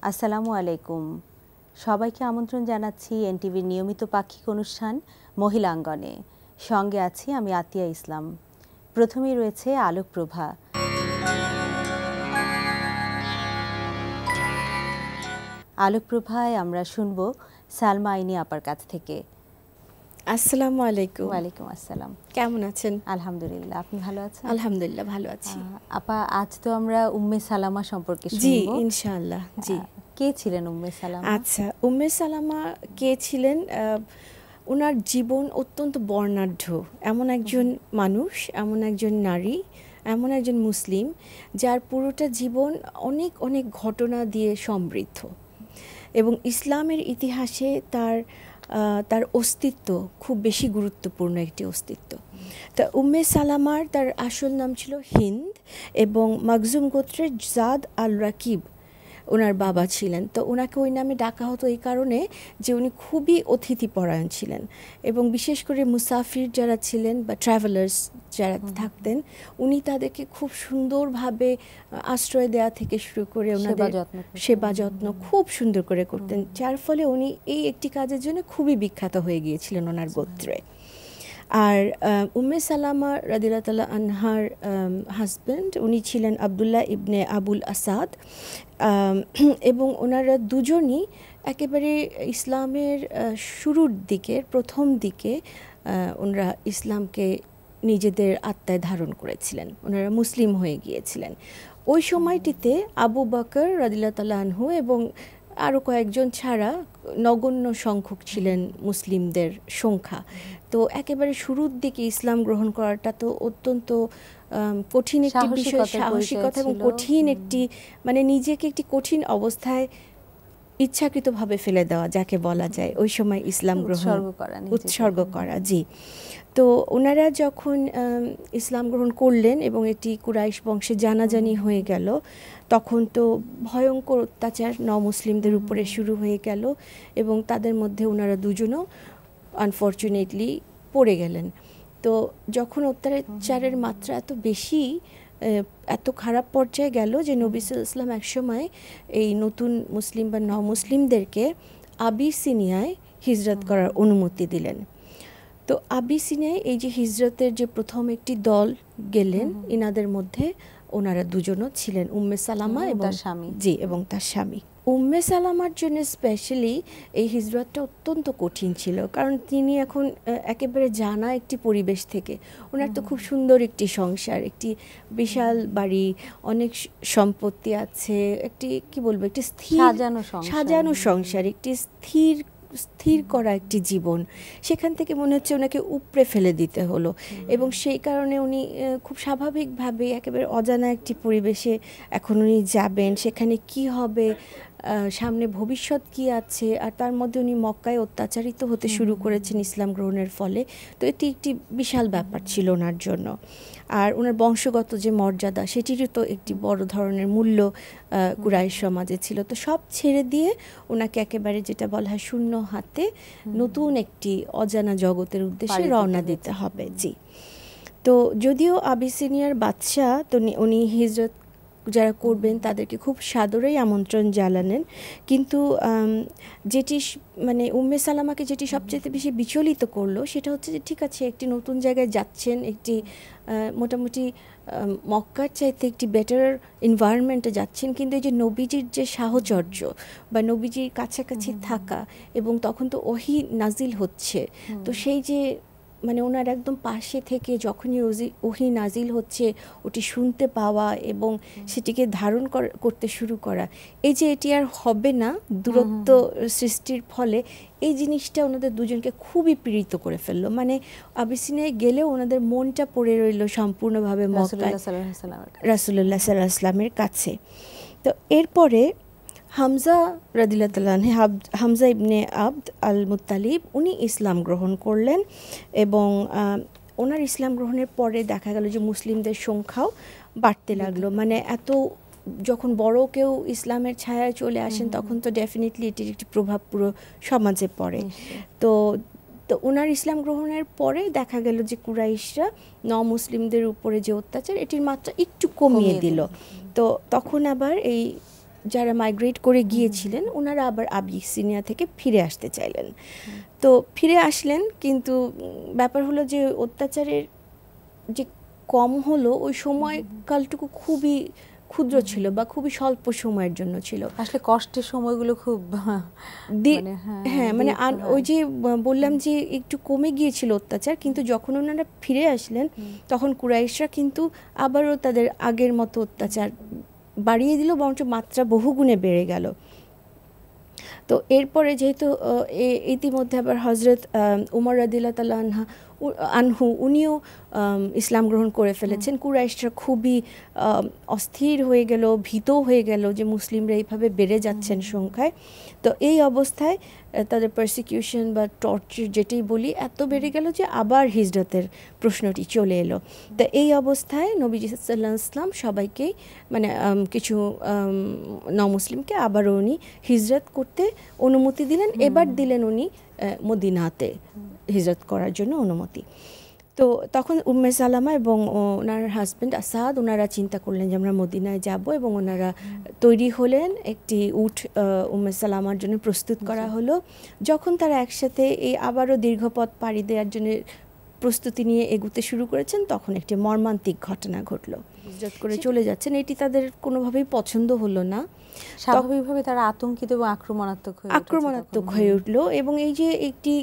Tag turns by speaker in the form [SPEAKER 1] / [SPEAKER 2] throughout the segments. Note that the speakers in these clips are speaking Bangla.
[SPEAKER 1] আসসালামু আলাইকুম। সবাইকে আমন্ত্রণ জানাচ্ছি এনটিভির নিয়মিত পাক্ষিক অনুষ্ঠান মহিলাঙ্গনে। সঙ্গে আছি আমি আতিয়া ইসলাম। প্রথমেই রয়েছে আলোকপ্রভা। আলোকপ্রভায় আমরা শুনব সালমা আইনি আপার কাছ থেকে।
[SPEAKER 2] আসসালামু আলাইকুম।
[SPEAKER 1] ওয়ালাইকুম আসসালাম।
[SPEAKER 2] কেমন আছেন?
[SPEAKER 1] আলহামদুলিল্লাহ, আপনি ভালো আছেন?
[SPEAKER 2] আলহামদুলিল্লাহ ভালো আছি।
[SPEAKER 1] আপা, আজ তো আমরা উম্মে সালামা সম্পর্কে শুনব।
[SPEAKER 2] জি, ইনশাআল্লাহ। জি,
[SPEAKER 1] কে ছিলেন উম্মে সালামা?
[SPEAKER 2] আচ্ছা, উম্মে সালামা কে ছিলেন? ওনার জীবন অত্যন্ত বর্ণাঢ্য। এমন একজন মানুষ, এমন একজন নারী, এমন একজন মুসলিম যার পুরোটা জীবন অনেক অনেক ঘটনা দিয়ে সমৃদ্ধ এবং ইসলামের ইতিহাসে তার অস্তিত্ব খুব বেশি গুরুত্বপূর্ণ একটি অস্তিত্ব। তা উম্মে সালামার তার আসল নাম ছিল হিন্দ এবং মাকজুম গোত্রের জাদ আল রাকিব ওনার বাবা ছিলেন। তো ওনাকে ওই নামে ডাকা হতো এই কারণে যে উনি খুবই অতিথিপরায়ণ ছিলেন এবং বিশেষ করে মুসাফির যারা ছিলেন বা ট্রাভেলার্স যারা থাকতেন, উনি তাদেরকে খুব সুন্দরভাবে আশ্রয় দেওয়া থেকে শুরু করে ওনাদের সেবা যত্ন খুব সুন্দর করে করতেন, যার ফলে উনি এই একটি কাজের জন্য খুবই বিখ্যাত হয়ে গিয়েছিলেন ওনার গোত্রে। আর উম্মে সালামা রাদিয়াল্লাহু তাআলা আনহার হাজব্যান্ড উনি ছিলেন আবদুল্লাহ ইবনে আবুল আসাদ এবং ওনারা দুজনই একেবারে ইসলামের শুরুর দিকের প্রথম দিকে ওনারা ইসলামকে নিজেদের আত্মায় ধারণ করেছিলেন, ওনারা মুসলিম হয়ে গিয়েছিলেন। ওই সময়টিতে আবু বকর রাদিয়াল্লাহু তাআলা আনহু এবং আরও কয়েকজন ছাড়া নগণ্য সংখ্যক ছিলেন মুসলিমদের সংখ্যা। তো একেবারে শুরুর দিকে ইসলাম গ্রহণ করাটা তো অত্যন্ত কঠিন একটি বিষয়, সাহসিকতা এবং কঠিন একটি মানে নিজেকে একটি কঠিন অবস্থায় ইচ্ছাকৃতভাবে ফেলে দেওয়া যাকে বলা যায়, ওই সময় ইসলাম গ্রহণ উৎসর্গ করা। জি, তো ওনারা যখন ইসলাম গ্রহণ করলেন এবং এটি কুরাইশ বংশে জানাজানি হয়ে গেল, তখন তো ভয়ঙ্কর অত্যাচার মুসলিমদের উপরে শুরু হয়ে গেল এবং তাদের মধ্যে ওনারা দুজনও আনফর্চুনেটলি পড়ে গেলেন। তো যখন অত্যাচারের মাত্রা এত বেশি, এত খারাপ পর্যায়ে গেল যে নবী সাল্লাল্লাহু আলাইহি ওয়াসাল্লাম একসময় এই নতুন মুসলিম বা মুসলিমদেরকে আবিসিনিয়ায় হিজরত করার অনুমতি দিলেন। তো আবিসিনিয়ায় এই যে হিজরতের যে প্রথম একটি দল গেলেন, ইনাদের মধ্যে ওনারা দুজনও ছিলেন, উম্মে সালামা এবং তার স্বামী। জি, এবং তার স্বামী। উম্মে সালামার জন্য স্পেশালি এই হিজরতটা অত্যন্ত কঠিন ছিল, কারণ তিনি এখন একেবারে জানা একটি পরিবেশ থেকে, ওনার তো খুব সুন্দর একটি সংসার, একটি বিশাল বাড়ি, অনেক সম্পত্তি আছে, একটি কি বলবো, একটি সাজানো সংসার, একটি স্থির করা একটি জীবন, সেখান থেকে মনে হচ্ছে ওনাকে উপড়ে ফেলে দিতে হলো এবং সেই কারণে উনি খুব স্বাভাবিকভাবে একেবারে অজানা একটি পরিবেশে এখন উনি যাবেন, সেখানে কি হবে, সামনে ভবিষ্যৎ কি আছে, আর তার মধ্যে উনি মক্কায় অত্যাচারিত হতে শুরু করেছেন ইসলাম গ্রহণের ফলে। তো এটি একটি বিশাল ব্যাপার ছিল ওনার জন্য। আর ওনার বংশগত যে মর্যাদা, সেটিরও তো একটি বড় ধরনের মূল্য কুরাইশ সমাজে ছিল। তো সব ছেড়ে দিয়ে ওনাকে একেবারে যেটা বলা হয় শূন্য হাতে নতুন একটি অজানা জগতের উদ্দেশ্যে রওনা দিতে হবে। জি, তো যদিও আবিসিনিয়ার বাদশাহ, তো উনি হিজরত যারা করবেন তাদেরকে খুব সাদরেই আমন্ত্রণ জানালেন, কিন্তু যেটি মানে উম্মে সালামাকে যেটি সবচেয়ে বেশি বিচলিত করলো সেটা হচ্ছে যে ঠিক আছে, একটি নতুন জায়গায় যাচ্ছেন, একটি মোটামুটি মক্কার চাইতে একটি বেটার এনভায়রনমেন্টে যাচ্ছেন, কিন্তু এই যে নবীজির যে সাহচর্য বা নবীজির কাছাকাছি থাকা, এবং তখন তো ওহী নাজিল হচ্ছে, তো সেই যে মানে ওনার একদম পাশে থেকে যখনই ওহী নাজিল হচ্ছে ওটি শুনতে পাওয়া এবং সেটিকে ধারণ করতে শুরু করা, এই যে এটি আর হবে না দূরত্ব সৃষ্টির ফলে, এই জিনিসটা ওনাদের দুজনকে খুবই পীড়িত করে ফেললো। মানে আবিসিনিয়ায় গেলেও ওনাদের মনটা পড়ে রইল সম্পূর্ণভাবে মক্কায় রাসূলুল্লাহ সাল্লাল্লাহু আলাইহি ওয়াসাল্লামের কাছে। তো এরপরে হামজা রাদিয়াল্লাহু তাআলা আনহু, হামজা ইবনে আবদ আল মুত্তালিব, উনি ইসলাম গ্রহণ করলেন এবং ওনার ইসলাম গ্রহণের পরে দেখা গেল যে মুসলিমদের সংখ্যাও বাড়তে লাগলো। মানে এত যখন বড় কেউ ইসলামের ছায়ায় চলে আসেন তখন তো ডেফিনেটলি এটির একটি প্রভাব পুরো সমাজে পড়ে। তো ওনার ইসলাম গ্রহণের পরে দেখা গেল যে কুরাইশরা মুসলিমদের উপরে যে অত্যাচার, এটির মাত্রা একটু কমিয়ে দিল। তো তখন আবার এই যারা মাইগ্রেট করে গিয়েছিলেন ওনারা আবার আবিসিনিয়া থেকে ফিরে আসতে চাইলেন। তো ফিরে আসলেন, কিন্তু ব্যাপার হলো যে অত্যাচারের যে কম হলো ওই সময়কালটুকু খুবই ক্ষুদ্র ছিল বা খুবই স্বল্প সময়ের জন্য ছিল।
[SPEAKER 1] আসলে কষ্টের সময়গুলো খুব
[SPEAKER 2] হ্যাঁ, মানে ওই যে বললাম যে একটু কমে গিয়েছিল অত্যাচার, কিন্তু যখন ওনারা ফিরে আসলেন তখন কুরাইশরা কিন্তু আবারও তাদের আগের মতো অত্যাচার বাড়িয়ে দিল, বরঞ্চ মাত্রা বহুগুণে বেড়ে গেল। তো এরপরে যেহেতু ইতিমধ্যে আবার হজরত উমর রাদিয়াল্লাহু তাআলা আনহু উনিও ইসলাম গ্রহণ করে ফেলেছেন। কুরাইশরা খুবই অস্থির হয়ে গেল, ভীত হয়ে গেল যে মুসলিমরা এইভাবে বেড়ে যাচ্ছেন সংখ্যায়। তো এই অবস্থায় তাদের পারসিকিউশন বা টর্চার যেটাই বলি এত বেড়ে গেল যে আবার হিজরতের প্রশ্নটি চলে এলো। তো এই অবস্থায় নবীজি সাল্লাল্লাহু আলাইহি ওয়াসাল্লাম সবাইকেই মানে কিছু নমুসলিমকে আবারও উনি হিজরত করতে অনুমতি দিলেন। এবার দিলেন উনি মদিনাতে হিজরত করার জন্য অনুমতি। তো তখন উম্মে সালামা এবং ওনার হাজব্যান্ড আসাদ ওনারা চিন্তা করলেন যে আমরা মদিনায় যাব, এবং ওনারা তৈরি হলেন। একটি উট উম্মে সালামার জন্য প্রস্তুত করা হলো। যখন তারা একসাথে এই আবারও দীর্ঘ পথ পাড়ি দেওয়ার জন্য প্রস্তুতি নিয়ে এগুতে শুরু করেছেন, তখন একটি মর্মান্তিক ঘটনা ঘটলো। হিজরত করে চলে যাচ্ছেন, এটি তাদের কোনোভাবেই পছন্দ হলো না।
[SPEAKER 1] স্বাভাবিকভাবে তারা আতঙ্কিত এবং আক্রমণাত্মক
[SPEAKER 2] হয়ে উঠলো। এবং এই যে একটি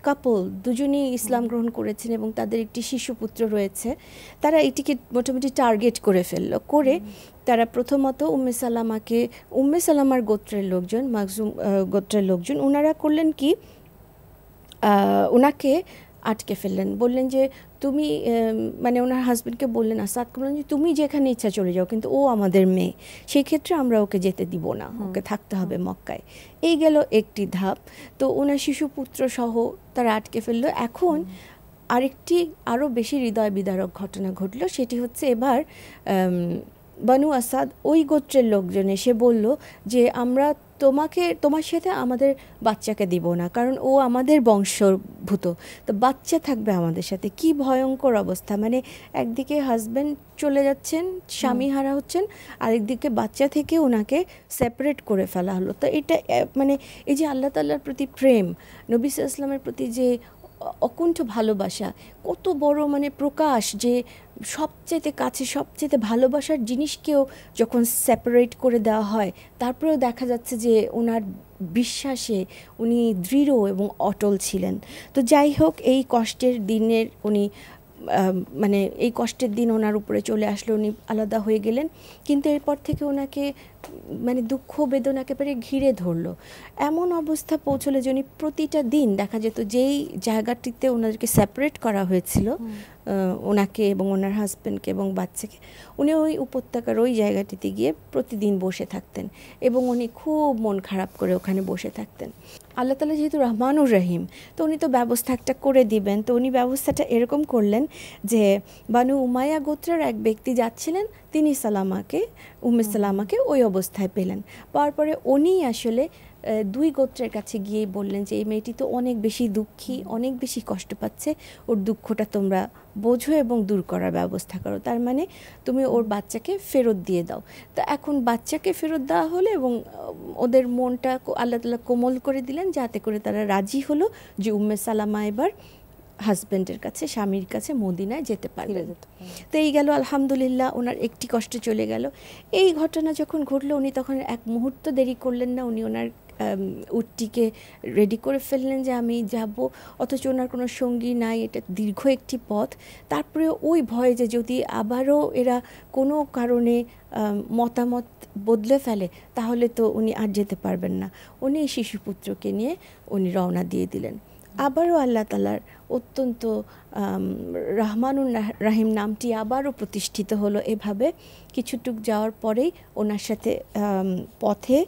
[SPEAKER 2] কাপল দুজনেই ইসলাম গ্রহণ করেছেন এবং তাদের একটি শিশুপুত্র রয়েছে, তারা এটিকে মোটামুটি টার্গেট করে ফেললো। করে তারা প্রথমত উম্মে সালামার গোত্রের লোকজন, মাকজুম গোত্রের লোকজন, ওনারা করলেন কি, ওনাকে আটকে ফেললেন। বললেন যে তুমি মানে ওনার হাজব্যান্ডকে বললেন, আসাদকে বললেন যে তুমি যেখানে ইচ্ছা চলে যাও, কিন্তু ও আমাদের মেয়ে, সেই ক্ষেত্রে আমরা ওকে যেতে দিব না, ওকে থাকতে হবে মক্কায়। এই গেল একটি ধাপ। তো ওনার শিশুপুত্র সহ তারা আটকে ফেললো। এখন আরেকটি আরও বেশি হৃদয় বিদারক ঘটনা ঘটলো। সেটি হচ্ছে এবার বানু আসাদ ওই গোত্রের লোকজন এসে বলল যে আমরা তোমার সাথে আমাদের বাচ্চাকে দিব না, কারণ ও আমাদের বংশভূত, তো বাচ্চা থাকবে আমাদের সাথে। কি ভয়ঙ্কর অবস্থা! মানে একদিকে হাজব্যান্ড চলে যাচ্ছেন, স্বামী হারা হচ্ছেন, আরেকদিকে বাচ্চা থেকে ওনাকে সেপারেট করে ফেলা হলো। তো এটা মানে এই যে আল্লাহ তাআলার প্রতি প্রেম, নবী সাল্লাল্লাহু আলাইহি ওয়াসাল্লামের প্রতি যে অকুণ্ঠ ভালোবাসা, কত বড় মানে প্রকাশ, যে সবচেয়ে কাছে সবচেয়ে ভালোবাসার জিনিসকেও যখন সেপারেট করে দেওয়া হয়, তারপরেও দেখা যাচ্ছে যে ওনার বিশ্বাসে উনি দৃঢ় এবং অটল ছিলেন। তো যাই হোক, এই কষ্টের দিনের উনি মানে এই কষ্টের দিন ওনার উপরে চলে আসলো, উনি আলাদা হয়ে গেলেন। কিন্তু এরপর থেকে ওনাকে মানে দুঃখ বেদনা একেবারে ঘিরে ধরলো। এমন অবস্থা পৌঁছলো যে উনি প্রতিটা দিন দেখা যেত যেই জায়গাটিতে ওনাদেরকে সেপারেট করা হয়েছিল, ওনাকে এবং ওনার হাজব্যান্ডকে এবং বাচ্চাকে, উনি ওই উপত্যকার ওই জায়গাটিতে গিয়ে প্রতিদিন বসে থাকতেন এবং উনি খুব মন খারাপ করে ওখানে বসে থাকতেন। আল্লাহ তাআলা যেহেতু রহমানুর রহিম, তো উনি তো ব্যবস্থা একটা করে দিবেন। তো উনি ব্যবস্থাটা এরকম করলেন যে বানু উমাইয়া গোত্রের এক ব্যক্তি যাচ্ছিলেন, তিনি উম্মে সালামাকে ওই অবস্থায় পেলেন। পাওয়ার পরে উনি আসলে দুই গোত্রের কাছে গিয়েই বললেন যে এই মেয়েটি তো অনেক বেশি দুঃখী, অনেক বেশি কষ্ট পাচ্ছে, ওর দুঃখটা তোমরা বোঝো এবং দূর করার ব্যবস্থা করো, তার মানে তুমি ওর বাচ্চাকে ফেরত দিয়ে দাও। তো এখন বাচ্চাকে ফেরত দেওয়া হলো এবং ওদের মনটা আল্লাহ তাআলা কোমল করে দিলেন, যাতে করে তারা রাজি হলো যে উম্মে সালামা এবার হাজব্যান্ডের কাছে, স্বামীর কাছে মদিনায় যেতে পারবে। তো এই গেল, আলহামদুলিল্লাহ, ওনার একটি কষ্ট চলে গেল। এই ঘটনা যখন ঘটলো, উনি তখন এক মুহূর্ত দেরি করলেন না, উনি ওনার উটটিকে রেডি করে ফেললেন যে আমি যাব, অথচ ওনার কোনো সঙ্গী নাই, এটা দীর্ঘ একটি পথ। তারপরে ওই ভয়ে যে যদি আবারও এরা কোনো কারণে মতামত বদলে ফেলে, তাহলে তো উনি আর যেতে পারবেন না। উনি শিশুপুত্রকে নিয়ে উনি রওনা দিয়ে দিলেন। আবারও আল্লাহ তাআলার অত্যন্ত রহমানুর রাহিম নামটি আবারও প্রতিষ্ঠিত হলো। এভাবে কিছুটুক যাওয়ার পরেই ওনার সাথে পথে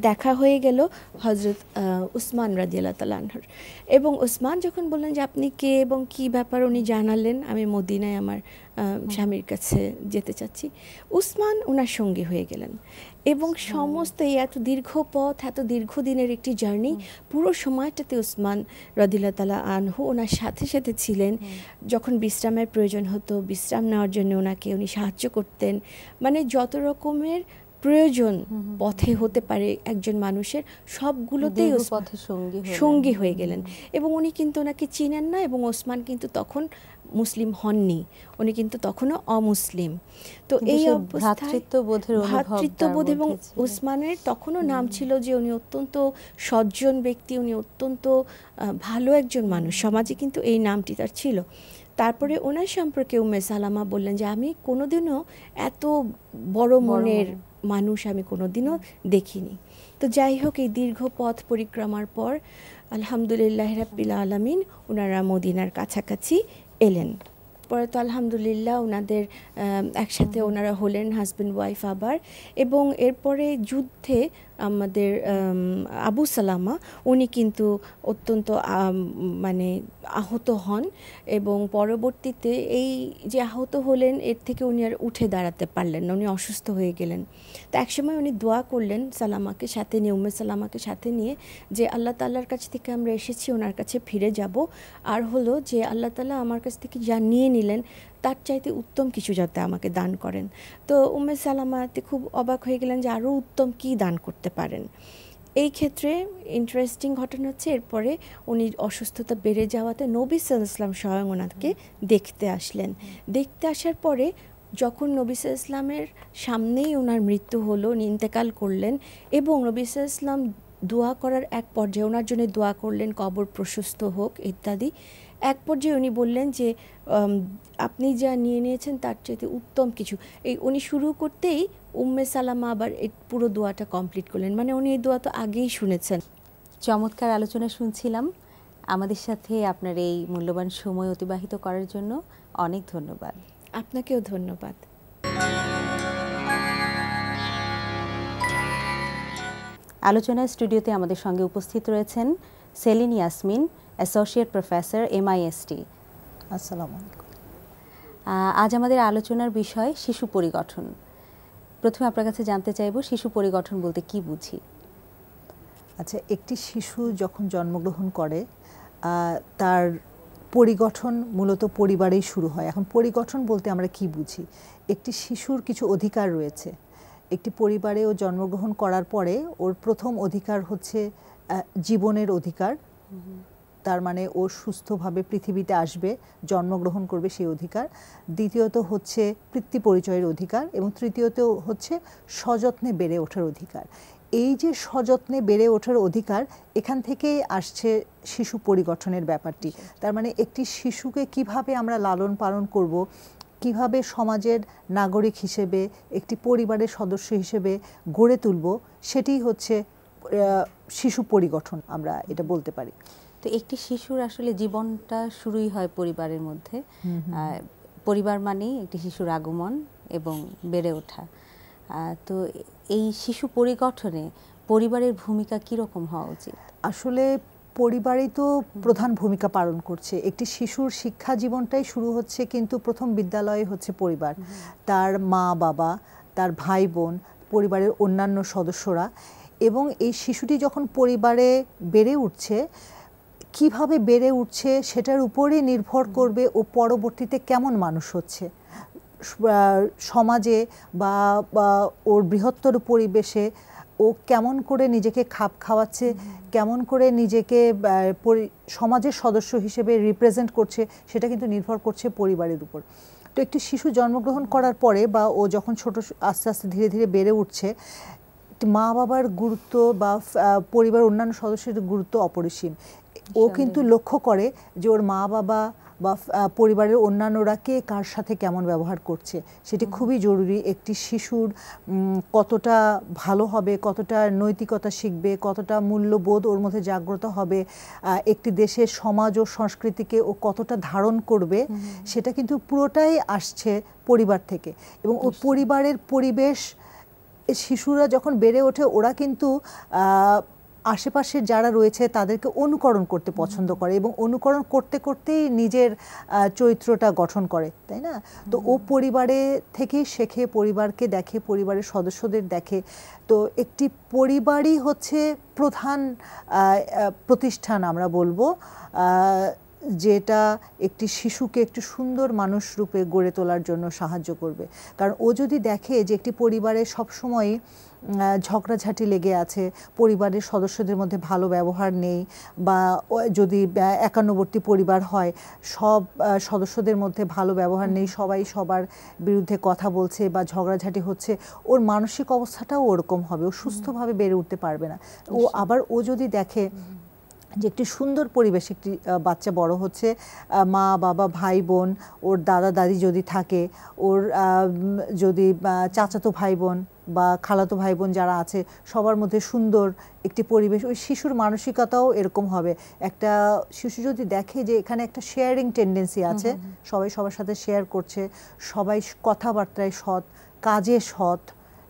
[SPEAKER 2] দেখা হয়ে গেল হজরত উসমান রাদিয়াল্লাহু তাআলা আনহুর। এবং উসমান যখন বললেন যে আপনি কে এবং কি ব্যাপার, উনি জানালেন আমি মদিনায় আমার স্বামীর কাছে যেতে চাচ্ছি। উসমান ওনার সঙ্গী হয়ে গেলেন এবং সমস্ত এই এত দীর্ঘ পথ, এত দীর্ঘদিনের একটি জার্নি, পুরো সময়টাতে উসমান রাদিয়াল্লাহু তাআলা আনহু ওনার সাথে সাথে ছিলেন। যখন বিশ্রামের প্রয়োজন হতো, বিশ্রাম নেওয়ার জন্য উনি সাহায্য করতেন। মানে যত রকমের প্রয়োজন পথে হতে পারে একজন মানুষের, সবগুলোতেই
[SPEAKER 1] দীর্ঘ
[SPEAKER 2] ওসমান
[SPEAKER 1] পথে সঙ্গী
[SPEAKER 2] সঙ্গী হয়ে গেলেন। এবং উনি কিন্তু ওনাকে চিনেন না, এবং ওসমান কিন্তু তখন মুসলিম হননি, উনি কিন্তু তখনও অমুসলিম। তো
[SPEAKER 1] কিন্তু
[SPEAKER 2] এই
[SPEAKER 1] সেই
[SPEAKER 2] অবস্থায়
[SPEAKER 1] ভ্রাতৃত্ববোধের অনুভব তার
[SPEAKER 2] ভ্রাতৃত্ববোধ, এবং
[SPEAKER 1] মধ্যে ছিল।
[SPEAKER 2] ওসমানের তখনও নাম ছিল যে উনি অত্যন্ত সজ্জন ব্যক্তি, উনি অত্যন্ত ভালো একজন মানুষ, সমাজে কিন্তু এই নামটি তার ছিল। তারপরে ওনার সম্পর্কে উম্মে সালামা বললেন যে আমি কোনোদিনও এত বড় মনের মানুষ আমি কোনোদিনও দেখিনি। তো যাই হোক, এই দীর্ঘ পথ পরিক্রমার পর আলহামদুলিল্লাহ রাব্বিল আলামিন ওনারা মদিনার কাছাকাছি এলেন। পরে তো আলহামদুলিল্লাহ ওনাদের একসাথে ওনারা হলেন হাজব্যান্ড ওয়াইফ আবার। এবং এরপরে যুদ্ধে আমাদের আবু সালামা উনি কিন্তু অত্যন্ত মানে আহত হন, এবং পরবর্তীতে এই যে আহত হলেন এর থেকে উনি আর উঠে দাঁড়াতে পারলেন না, উনি অসুস্থ হয়ে গেলেন। তো একসময় উনি দোয়া করলেন সালামাকে সাথে নিয়ে, উম্মে সালামাকে সাথে নিয়ে, যে আল্লাহ তাআলার কাছ থেকে আমরা এসেছি, ওনার কাছে ফিরে যাব, আর হলো যে আল্লাহ তাআলা আমার কাছ থেকে যা নিয়ে নিলেন তার চাইতে উত্তম কিছু যাতে আমাকে দান করেন। তো উম্মে সালামাতে খুব অবাক হয়ে গেলেন যে আরও উত্তম কি দান করতে পারেন। এই ক্ষেত্রে ইন্টারেস্টিং ঘটনা হচ্ছে, এরপরে উনি অসুস্থতা বেড়ে যাওয়াতে নবী সাল্লাল্লাহু আলাইহি ওয়াসাল্লাম স্বয়ং ওনাকে দেখতে আসলেন। দেখতে আসার পরে যখন নবী সাল্লাল্লাহু আলাইহি ওয়াসাল্লামের সামনেই ওনার মৃত্যু হলো, উনি ইন্তেকাল করলেন, এবং নবী সাল্লাল্লাহু আলাইহি ওয়াসাল্লাম দোয়া করার এক পর্যায়ে ওনার জন্য দোয়া করলেন কবর প্রশস্ত হোক ইত্যাদি। এক পর্যায়ে উনি বললেন যে আপনি যা নিয়ে নিয়েছেন তার চাইতে উত্তম কিছু, এই উনি শুরু করতেই উম্মে সালামা আবার এই পুরো দোয়াটা কমপ্লিট করলেন, মানে উনি এই দোয়া তো আগেই শুনেছেন।
[SPEAKER 1] চমৎকার আলোচনা শুনছিলাম। আমাদের সাথে আপনার এই মূল্যবান সময় অতিবাহিত করার জন্য অনেক ধন্যবাদ।
[SPEAKER 2] আপনাকেও ধন্যবাদ।
[SPEAKER 1] আলোচনায় স্টুডিওতে আমাদের সঙ্গে উপস্থিত রয়েছেন saline Yasmin, associate professor, MIST।
[SPEAKER 3] আসসালামু আলাইকুম।
[SPEAKER 1] আজ আমাদের আলোচনার বিষয় শিশু পরিগঠন। প্রথমে আপনার কাছে জানতে চাইব, শিশু পরিগঠন বলতে কি বুঝি?
[SPEAKER 3] আচ্ছা, একটি শিশু যখন জন্মগ্রহণ করে তার পরিগঠন মূলত পরিবারেই শুরু হয়। এখন পরিগঠন বলতে আমরা কি বুঝি? একটি শিশুর কিছু অধিকার রয়েছে। একটি পরিবারে ও জন্মগ্রহণ করার পরে ওর প্রথম অধিকার হচ্ছে জীবনের অধিকার। তার মানে ও সুস্থভাবে পৃথিবীতে আসবে, জন্মগ্রহণ করবে, সেই অধিকার। দ্বিতীয়ত হচ্ছে পিতৃ পরিচয়ের অধিকার, এবং তৃতীয়ত হচ্ছে সযত্নে বেড়ে ওঠার অধিকার। এই যে সযত্নে বেড়ে ওঠার অধিকার, এখান থেকেই আসছে শিশু পরিগঠনের ব্যাপারটি। তার মানে একটি শিশুকে কিভাবে আমরা লালন পালন করব, কিভাবে সমাজের নাগরিক হিসেবে, একটি পরিবারের সদস্য হিসেবে গড়ে তুলব, সেটি হচ্ছে শিশু পরিগঠন, আমরা এটা বলতে পারি।
[SPEAKER 1] তো একটি শিশুর আসলে জীবনটা শুরুই হয় পরিবারের মধ্যে। পরিবার মানেই একটি শিশুর আগমন এবং বেড়ে ওঠা। তো এই শিশু পরিগঠনে পরিবারের ভূমিকা কীরকম হওয়া উচিত?
[SPEAKER 3] আসলে পরিবারই তো প্রধান ভূমিকা পালন করছে। একটি শিশুর শিক্ষা জীবনটাই শুরু হচ্ছে কিন্তু প্রথম বিদ্যালয়ে হচ্ছে পরিবার। তার মা বাবা, তার ভাই বোন, পরিবারের অন্যান্য সদস্যরা। এবং এই শিশুটি যখন পরিবারে বেড়ে উঠছে, কিভাবে বেড়ে উঠছে সেটার উপরেই নির্ভর করবে ও পরবর্তীতে কেমন মানুষ হচ্ছে। সমাজে বা ওর বৃহত্তর পরিবেশে ও কেমন করে নিজেকে খাপ খাওয়াচ্ছে, কেমন করে নিজেকে সমাজের সদস্য হিসেবে রিপ্রেজেন্ট করছে, সেটা কিন্তু নির্ভর করছে পরিবারের উপর। তো একটি শিশু জন্মগ্রহণ করার পরে বা ও যখন ছোট আস্তে আস্তে ধীরে ধীরে বেড়ে উঠছে, মা বাবার গুরুত্ব বা পরিবার অন্যান্য সদস্যের গুরুত্ব অপরিসীম। ও কিন্তু লক্ষ্য করে যে ওর মা বাবা বা পরিবারের অন্যান্যরা কে কার সাথে কেমন ব্যবহার করছে, সেটি খুবই জরুরি। একটি শিশুর কতটা ভালো হবে, কতটা নৈতিকতা শিখবে, কতটা মূল্যবোধ ওর মধ্যে জাগ্রত হবে, একটি দেশের সমাজ ও সংস্কৃতিকে ও কতটা ধারণ করবে, সেটা কিন্তু পুরোটাই আসছে পরিবার থেকে। এবং ও পরিবারের পরিবেশ, শিশুরা যখন বেড়ে ওঠে ওরা কিন্তু আশেপাশের যারা রয়েছে তাদেরকে অনুকরণ করতে পছন্দ করে, এবং অনুকরণ করতে করতেই নিজের চরিত্রটা গঠন করে, তাই না? তো ও পরিবারে থেকেই শেখে, পরিবারকে দেখে, পরিবারের সদস্যদের দেখে। তো একটি পরিবারই হচ্ছে প্রধান প্রতিষ্ঠান আমরা বলবো যেটা একটি শিশুকে একটি সুন্দর মানুষ রূপে গড়ে তোলার জন্য সাহায্য করবে। কারণ ও যদি দেখে যে একটি পরিবারে সবসময় ঝগড়াঝাটি লেগে আছে, পরিবারের সদস্যদের মধ্যে ভালো ব্যবহার নেই, বা যদি একান্নবর্তী পরিবার হয় সব সদস্যদের মধ্যে ভালো ব্যবহার নেই, সবাই সবার বিরুদ্ধে কথা বলছে বা ঝগড়াঝাটি হচ্ছে, ওর মানসিক অবস্থাটাও ওরকম হবে, ও সুস্থভাবে বেড়ে উঠতে পারবে না। ও যদি দেখে যে একটি সুন্দর পরিবেশ, একটি বাচ্চা বড় হচ্ছে, মা বাবা ভাই বোন, ওর দাদা দাদি যদি থাকে, ওর যদি চাচাতো ভাই বোন বা খালাতো ভাই বোন যারা আছে সবার মধ্যে সুন্দর একটি পরিবেশ, ওই শিশুর মানসিকতাও এরকম হবে। একটা শিশু যদি দেখে যে এখানে একটা শেয়ারিং টেন্ডেন্সি আছে, সবাই সবার সাথে শেয়ার করছে, সবাই কথাবার্তায় সৎ, কাজে সৎ,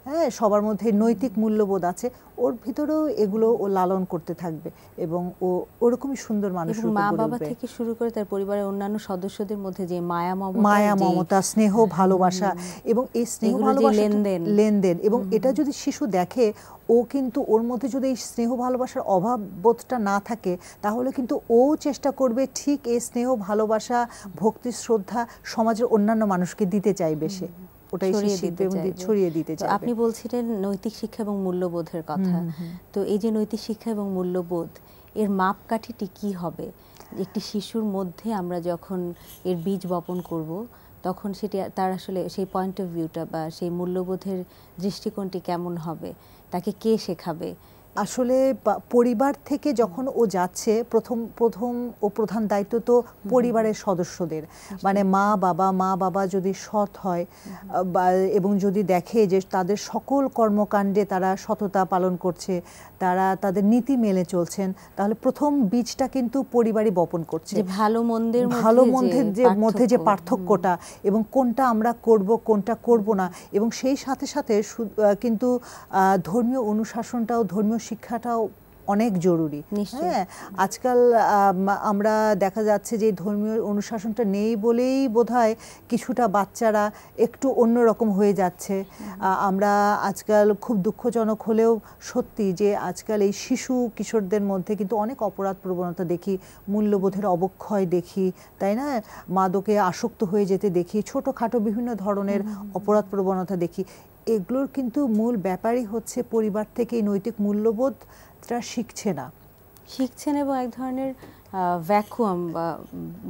[SPEAKER 3] হ্যাঁ, সবার মধ্যে নৈতিক মূল্যবোধ আছে, ওর ভিতরেও এগুলো ও লালন করতে থাকবে এবং ও ওরকমই সুন্দর মানুষ রূপে গড়ে উঠবে।
[SPEAKER 1] মা বাবা থেকে শুরু করে তার পরিবারের অন্যান্য সদস্যদের মধ্যে যে মায়া
[SPEAKER 3] মমতা, স্নেহ, ভালোবাসা, এবং এই স্নেহ ভালোবাসা লেনদেন, এবং এটা যদি শিশু দেখে, ও কিন্তু ওর মধ্যে যদি এই স্নেহ ভালোবাসার অভাব বোধটা না থাকে, তাহলে কিন্তু ও চেষ্টা করবে ঠিক এই স্নেহ ভালোবাসা, ভক্তি, শ্রদ্ধা সমাজের অন্যান্য মানুষকে দিতে চাইবে, সে ওটাই ছড়িয়ে দিতে চাইবে।
[SPEAKER 1] আপনি বলছিলেন নৈতিক শিক্ষা এবং মূল্যবোধের কথা, তো এই যে নৈতিক শিক্ষা এবং মূল্যবোধ, এর মাপকাঠিটি কি হবে? একটি শিশুর মধ্যে আমরা যখন এর বীজ বপন করব, তখন সেটি তার আসলে সেই পয়েন্ট অফ ভিউটা বা সেই মূল্যবোধের দৃষ্টিকোণটি কেমন হবে, তাকে কে শেখাবে?
[SPEAKER 3] আসলে পরিবার থেকে যখন ও যাচ্ছে, প্রথম ও প্রধান দায়িত্ব তো পরিবারের সদস্যদের, মানে মা বাবা যদি সৎ হয় এবং যদি দেখে যে তাদের সকল কর্মকাণ্ডে তারা সততা পালন করছে, তারা তাদের নীতি মেনে চলছেন, তাহলে প্রথম বীজটা কিন্তু পরিবারই বপন করছে।
[SPEAKER 1] ভালো মন্দের
[SPEAKER 3] মধ্যে যে পার্থক্যটা, এবং কোনটা আমরা করব কোনটা করব না, এবং সেই সাথে সাথে কিন্তু ধর্মীয় অনুশাসনটাও, ধর্মীয় শিক্ষাটাও অনেক জরুরি। হ্যাঁ, আজকাল আমরা দেখা যাচ্ছে যে ধর্মীয় অনুশাসনটা নেই বলেই বোধহয় কিছুটা বাচ্চারা একটু অন্যরকম হয়ে যাচ্ছে। আমরা আজকাল খুব দুঃখজনক হলেও সত্যি যে আজকাল এই শিশু কিশোরদের মধ্যে কিন্তু অনেক অপরাধ প্রবণতা দেখি, মূল্যবোধের অবক্ষয় দেখি, তাই না? মাদকে আসক্ত হয়ে যেতে দেখি, ছোটোখাটো বিভিন্ন ধরনের অপরাধ প্রবণতা দেখি। এগুলোর কিন্তু মূল ব্যাপারই হচ্ছে পরিবার থেকে এই নৈতিক মূল্যবোধটা শিখছেন এবং এক ধরনের ভ্যাকুয়াম বা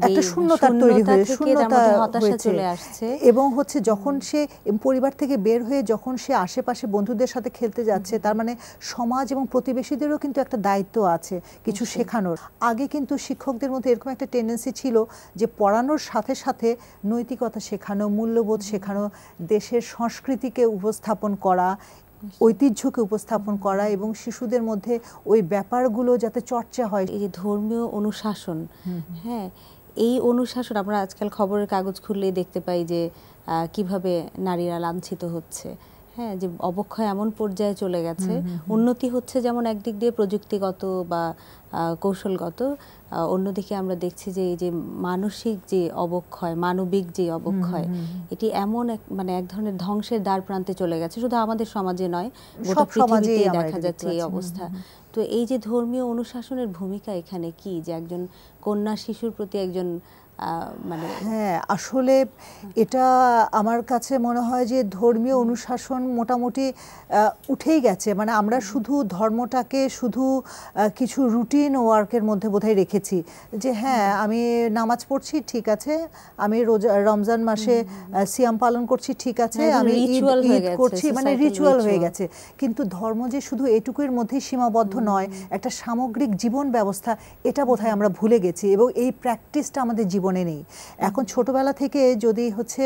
[SPEAKER 3] একটা শূন্যতা তৈরি হয়েছে, এবং হচ্ছে যখন সে পরিবার থেকে বের হয়ে যখন সে আশেপাশে বন্ধুদের সাথে খেলতে যাচ্ছে, তার মানে সমাজ এবং প্রতিবেশীদেরও কিন্তু একটা দায়িত্ব আছে কিছু শেখানোর। আগে কিন্তু শিক্ষকদের মধ্যে এরকম একটা টেন্ডেন্সি ছিল যে পড়ানোর সাথে সাথে নৈতিকতা শেখানো, মূল্যবোধ শেখানো, দেশের সংস্কৃতিকে উপস্থাপন করা, ঐতিহ্যকে উপস্থাপন করা, এবং শিশুদের মধ্যে ওই ব্যাপারগুলো যাতে চর্চা হয়।
[SPEAKER 1] এই যে ধর্মীয় অনুশাসন, হ্যাঁ, এই অনুশাসন আমরা আজকাল খবরের কাগজ খুললেই দেখতে পাই যে কিভাবে নারীরা লাঞ্ছিত হচ্ছে, হ্যাঁ, যে অবক্ষয় এমন পর্যায়ে চলে গেছে। উন্নতি হচ্ছে যেমন একদিক দিয়ে প্রযুক্তিগত বা কৌশলগত, অন্যদিকে আমরা দেখছি যে এই যে মানসিক যে অবক্ষয়, মানবিক যে অবক্ষয়, এটি এমন এক ধরনের ধ্বংসের দ্বার প্রান্তে চলে গেছে। শুধু আমাদের সমাজে নয়, গোটা পৃথিবীতে দেখা যাচ্ছে এই অবস্থা। তো এই যে ধর্মীয় অনুশাসনের ভূমিকা এখানে কি, যে একজন কন্যা শিশুর প্রতি একজন
[SPEAKER 3] হ্যাঁ, আসলে এটা আমার কাছে মনে হয় যে ধর্মীয় অনুশাসন মোটামুটি উঠেই গেছে। মানে আমরা শুধু ধর্মটাকে শুধু কিছু রুটিন ওয়ার্কের মধ্যে বোধহয় রেখেছি, যে হ্যাঁ আমি নামাজ পড়ছি ঠিক আছে, আমি রমজান মাসে সিয়াম পালন করছি ঠিক আছে, আমি ঈদ করছি, মানে রিচুয়াল হয়ে গেছে। কিন্তু ধর্ম যে শুধু এটুকুর মধ্যেই সীমাবদ্ধ নয়, একটা সামগ্রিক জীবন ব্যবস্থা, এটা বোধহয় আমরা ভুলে গেছি, এবং এই প্র্যাকটিসটা আমাদের জীবনে নেই। এখন ছোটবেলা থেকে যদি হচ্ছে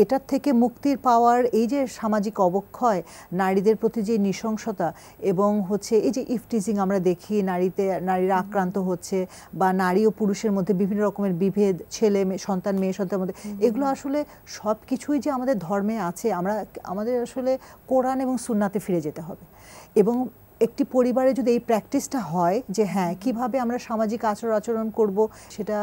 [SPEAKER 3] এটার থেকে মুক্তির পাওয়ার, এই যে সামাজিক অবক্ষয়, নারীদের প্রতি যে নৃশংসতা, এবং হচ্ছে এই যে ইফটিজিং আমরা দেখি, নারীরা আক্রান্ত হচ্ছে, বা নারী ও পুরুষের মধ্যে বিভিন্ন রকমের বিভেদ, ছেলে সন্তান মেয়ে সন্তানের মধ্যে, এগুলো আসলে সব কিছুই যে আমাদের ধর্মে আছে। আমাদের আসলে কোরআন এবং সুন্নাতে ফিরে যেতে হবে, এবং একটি পরিবারে যদি এই প্র্যাকটিসটা হয় যে হ্যাঁ কিভাবে আমরা সামাজিক আচরণ করব, সেটা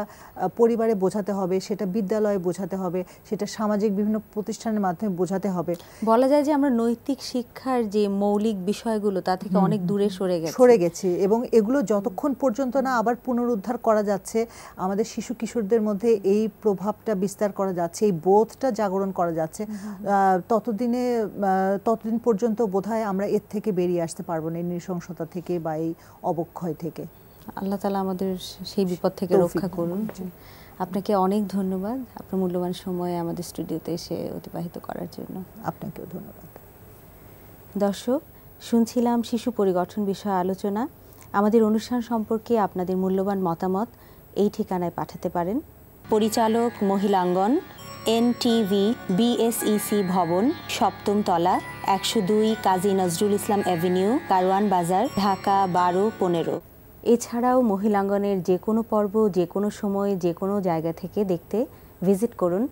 [SPEAKER 3] পরিবারে বোঝাতে হবে, সেটা বিদ্যালয়ে বোঝাতে হবে, সেটা সামাজিক বিভিন্ন প্রতিষ্ঠানের মাধ্যমে বোঝাতে হবে।
[SPEAKER 1] বলা যায় যে আমরা নৈতিক শিক্ষার যে মৌলিক বিষয়গুলো তা থেকে অনেক দূরে সরে
[SPEAKER 3] গেছি এবং এগুলো যতক্ষণ পর্যন্ত না আবার পুনরুদ্ধার করা যাচ্ছে, আমাদের শিশু কিশোরদের মধ্যে এই প্রভাবটা বিস্তার করা যাচ্ছে, এই বোধটা জাগরণ করা যাচ্ছে, ততদিন পর্যন্ত বোধহয় আমরা এর থেকে বেরিয়ে আসতে পারবো না, নৃশংসতা থেকে বা এই অবক্ষয় থেকে।
[SPEAKER 1] আল্লাহ তাআলা আমাদের সেই বিপদ থেকে রক্ষা করুন। আপনাকে অনেক ধন্যবাদ আপনার মূল্যবান সময় আমাদের স্টুডিওতে এসে অতিবাহিত করার জন্য।
[SPEAKER 3] আপনাকেও ধন্যবাদ।
[SPEAKER 1] দর্শক, শুনছিলাম শিশু পরিগঠন বিষয়ে আলোচনা। আমাদের অনুষ্ঠান সম্পর্কে আপনাদের মূল্যবান মতামত এই ঠিকানায় পাঠাতে পারেন। পরিচালক মহিলাঙ্গন, NTV BSEC ভবন, 7ম তলা, 102 কাজী নজরুল ইসলাম এভিনিউ, কারওয়ান বাজার, ঢাকা 12-15। এছাড়াও মহিলাঙ্গনের যে কোনো পর্ব যে কোনো সময় যে কোনো জায়গা থেকে দেখতে ভিজিট করুন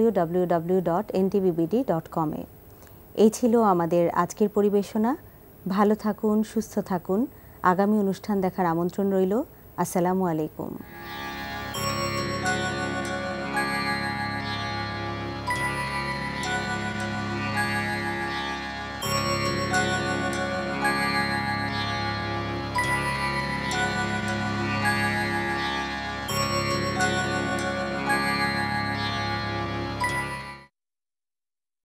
[SPEAKER 1] www.ntvbd.com এ। এই ছিল আমাদের আজকের পরিবেশনা। ভালো থাকুন, সুস্থ থাকুন। আগামী অনুষ্ঠান দেখার আমন্ত্রণ রইল। আসসালামু আলাইকুম।